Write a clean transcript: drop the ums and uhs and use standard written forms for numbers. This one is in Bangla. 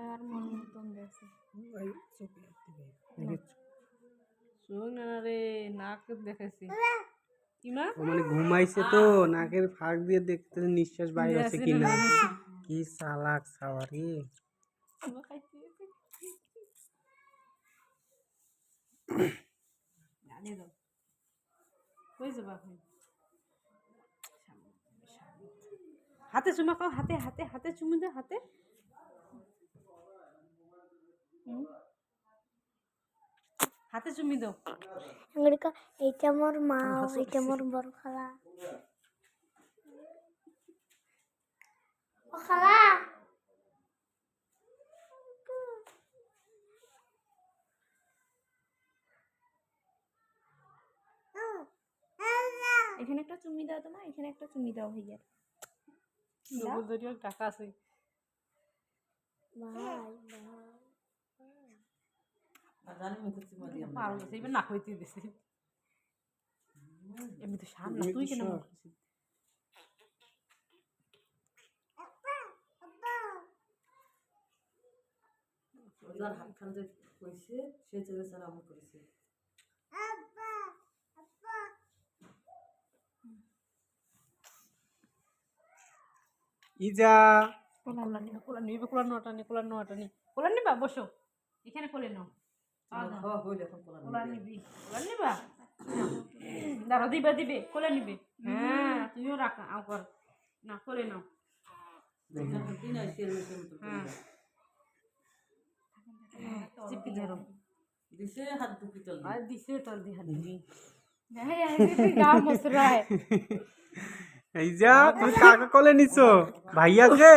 আর মন মতন দেখছে রে নাক দেখেছি ইমা মানে ঘুমাইছে তো নাকের ফাঁক দিয়ে দেখতে নিঃশ্বাস বাইরে আছে কিনা কি চালাক সাওয়ারি হাতে চুমা খাও হাতে হাতে হাতে চুমু দাও হাতে হাতে চুমি দাও এইটা আমার মা এইটা আমার বড় খালা ও খালা এখানে একটা চুমি দাও তোমার এখানে একটা চুমি দাও ভাইয়ার টাকা আছে না হইতে দিছি এমনি তো সামনে তুই কেন হাতখান যে কইছে সে চলে সালাম করেছে ইজা কোলা নিবে কোলা নটানি কোলা নিবা বসো এখানে কোলে নাও কোলা নিবি কোলা নিবা দাঁড়া দিবে কোলে নিবে হ্যাঁ তুইও রাখ আও কর না কোলে নাও হ্যাঁ চিপি ধরো দিছে হাত দুকি তল আর দিছে তল দি হাত দি হ্যাঁ গা মসরায় ইজা তুমি কাকে কোলে নিছো ভাইয়া কে